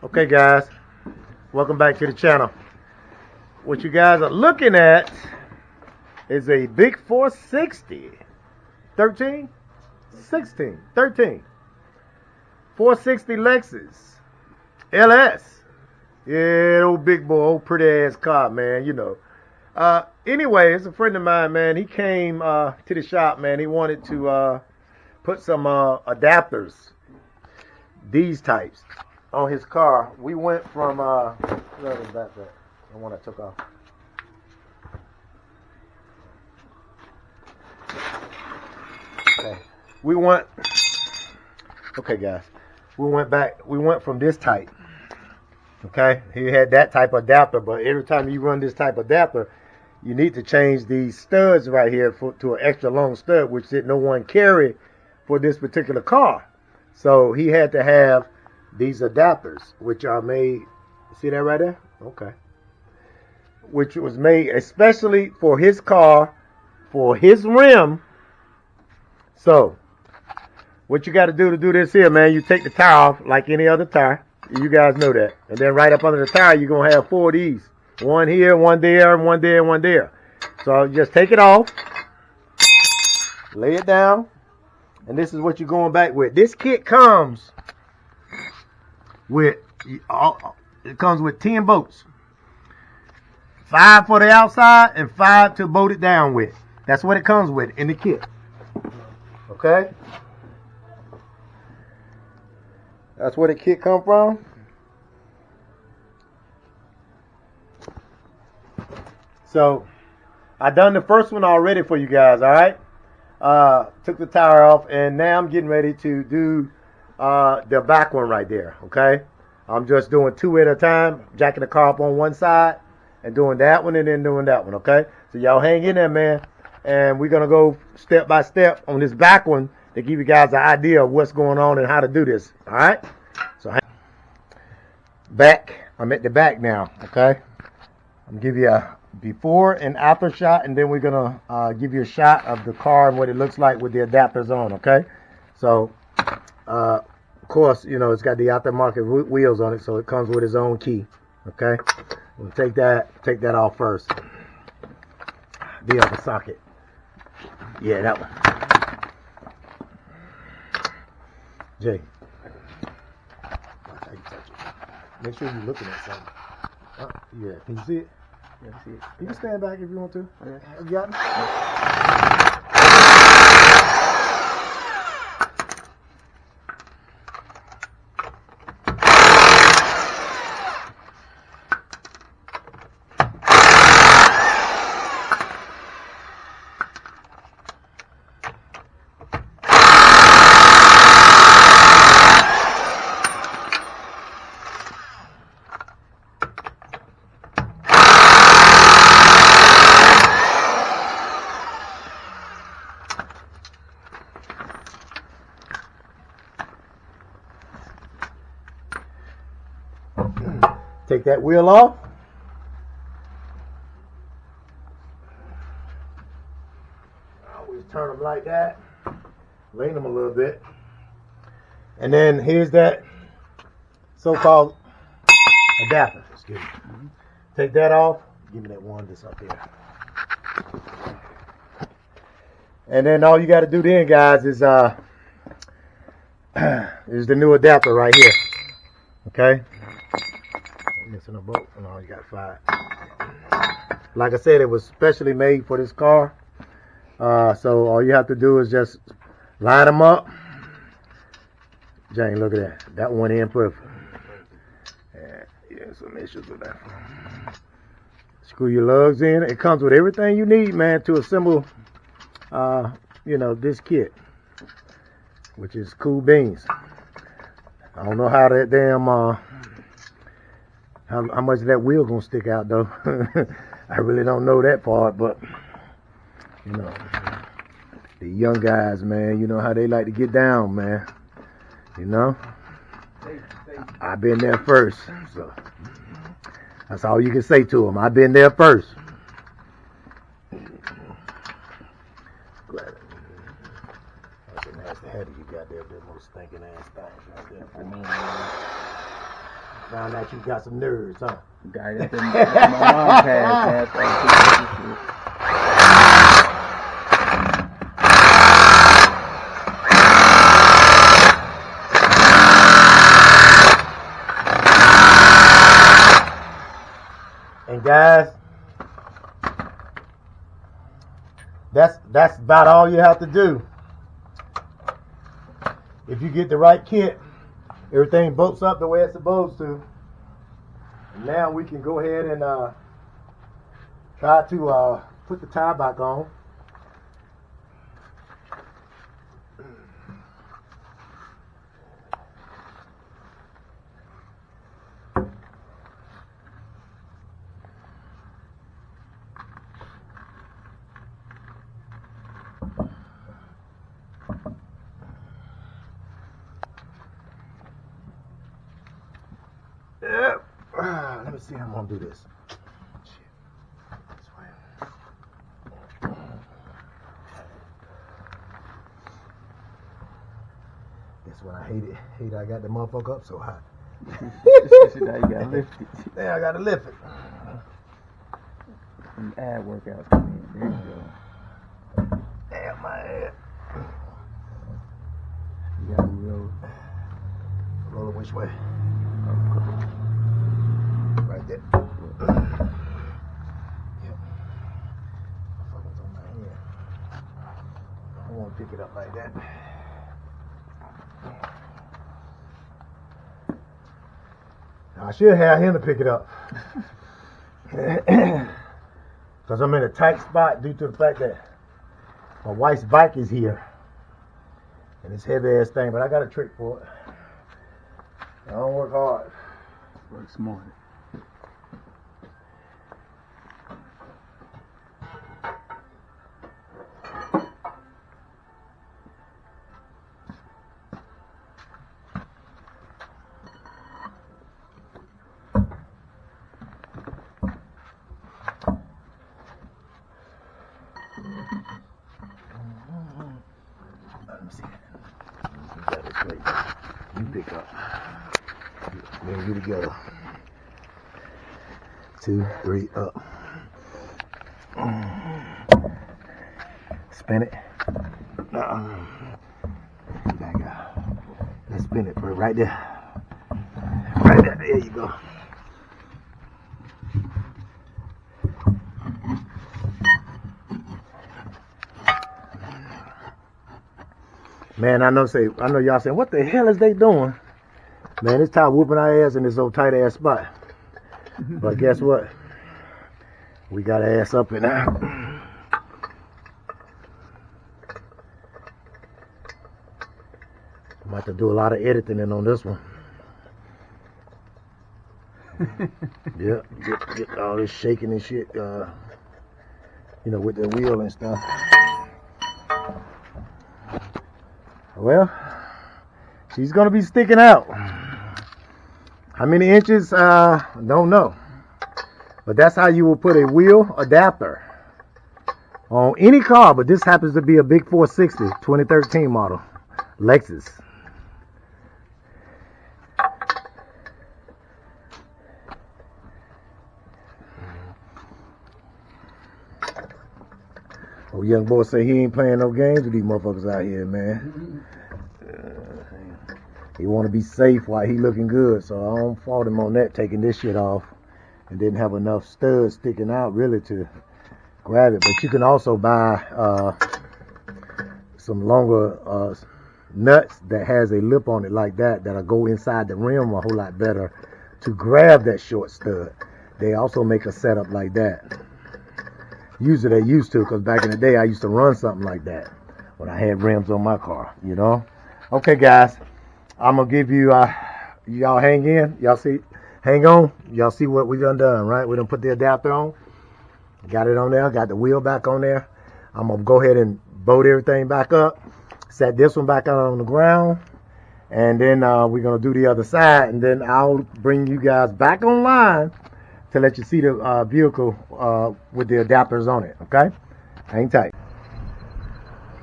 Okay guys, welcome back to the channel. What you guys are looking at is a big 460 13 16 13 460 Lexus LS. Yeah, old big boy, old pretty ass car, man, you know. Anyway, it's a friend of mine, man. He came to the shop, man. He wanted to put some adapters, these types, on his car. We went from where was that? The one I took off. Okay. Okay guys. We went from this type. Okay? He had that type of adapter, but every time you run this type of adapter, you need to change these studs right here to an extra long stud, which did no one carry for this particular car. So he had to have these adapters, which are made, see that right there? Okay. Which was made especially for his car, for his rim. So, what you got to do this here, man, you take the tire off like any other tire. You guys know that. And then right up under the tire, you're going to have 4 of these. One here, one there, one there, and one there. So, just take it off. Lay it down. And this is what you're going back with. This kit comes with, it comes with 10 bolts. 5 for the outside and 5 to bolt it down with. That's what it comes with in the kit. Okay? That's where the kit come from. So, I done the first one already for you guys, alright? Took the tire off, and now I'm getting ready to do the back one right there, okay? I'm just doing 2 at a time, jacking the car up on one side, and doing that one, and then doing that one, okay? So y'all hang in there, man, and we're going to go step by step on this back one to give you guys an idea of what's going on and how to do this, alright? So, back, I'm at the back now, okay? I'm going to give you a before and after shot, and then we're going to give you a shot of the car and what it looks like with the adapters on, okay? So, of course, you know, it's got the aftermarket wheels on it, so it comes with its own key, okay? We'll take that off first. The other socket. Yeah, that one. Jay. Make sure you're looking at something. Yeah, can you see it? Yeah, I see it. You can stand back if you want to. You got me? Take that wheel off. I always turn them like that. Lean them a little bit. And then here's that so-called adapter. Excuse me. Take that off. Give me that one that's up here. And then all you got to do then, guys, is the new adapter right here. Okay? Missing a bolt. No, you got 5. Like I said, it was specially made for this car. So all you have to do is just line them up. Jane, look at that. That one in perfect. Yeah, some issues with that. Screw your lugs in. It comes with everything you need, man, to assemble, you know, this kit, which is cool beans. I don't know how that damn how much of that wheel gonna stick out though. I really don't know that part, but you know, the young guys, man, you know how they like to get down, man. You know, I've been there first, so that's all you can say to them. I've been there first. Grab it. That's a nasty head you got there, them little stinking ass things right there. I know. Found out you got some nerves, huh? Guy got them. My mom passed. And guys, that's about all you have to do. If you get the right kit, everything bolts up the way it's supposed to. And now we can go ahead and try to put the tie back on. Let me see how I'm gonna do this. That's when I hate it. I got the motherfucker up so high. Now you gotta lift it. Yeah, I gotta lift it. Some ab workouts come in. There you go. Damn my head. You gotta roll. Roll it which way? Right there. Yep. Motherfucker's on my hand. I don't want to pick it up like that. Now, I should have him to pick it up. Because I'm in a tight spot due to the fact that my wife's bike is here. And it's heavy ass thing, but I got a trick for it. I don't work hard. Work smart. Let me see. You got it straight. You pick up. Me and you together. 2, 3, up. Spin it. Back out. Let's spin it, bro. Right there. Right there. There you go. Man, I know y'all saying, what the hell is they doing? Man, it's time whooping our ass in this old tight ass spot. But guess what? We got our ass up and out. I'm about to do a lot of editing in on this one. Yeah, get all this shaking and shit, with the wheel and stuff. Well, she's gonna be sticking out. How many inches? Don't know. But that's how you will put a wheel adapter on any car, but this happens to be a big 460 2013 model Lexus. Oh, young boy say he ain't playing no games with these motherfuckers out here, man. He want to be safe while he looking good, so I don't fault him on that, taking this shit off and didn't have enough studs sticking out really to grab it. But you can also buy some longer nuts that has a lip on it like that that'll go inside the rim a whole lot better to grab that short stud. They also make a setup like that. Usually they used to, because back in the day I used to run something like that when I had rims on my car, Okay, guys, I'm going to give you, y'all hang in, hang on, y'all see what we done, right? We done put the adapter on, got it on there, got the wheel back on there. I'm going to go ahead and bolt everything back up, set this one back out on the ground, and then we're going to do the other side, and then I'll bring you guys back online to let you see the vehicle with the adapters on it, okay? Hang tight.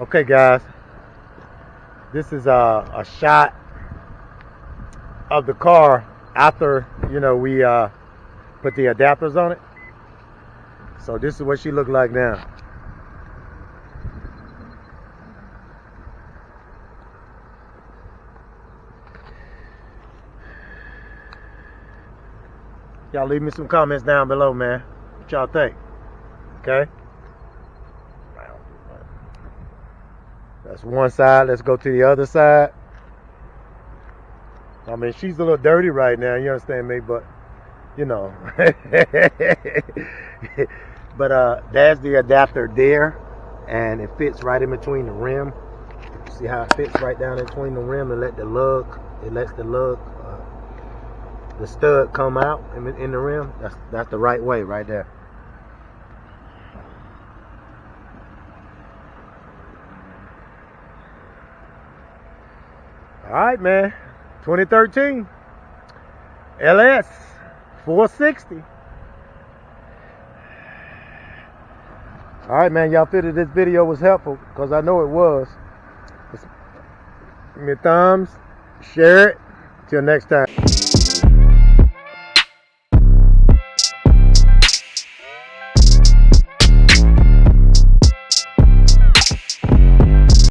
Okay, guys, this is a shot of the car after, you know, we put the adapters on it. So this is what she looked like now. Y'all leave me some comments down below, man. What y'all think? Okay? That's one side. Let's go to the other side. I mean, she's a little dirty right now, you understand me? But, you know. But there's the adapter there. And it fits right in between the rim. See how it fits right down in between the rim and lets the lug, the stud come out in the rim. That's the right way right there. All right, man. 2013 LS 460. All right, man. Y'all feel that this video was helpful, because I know it was. Give me thumbs. Share it. Till next time.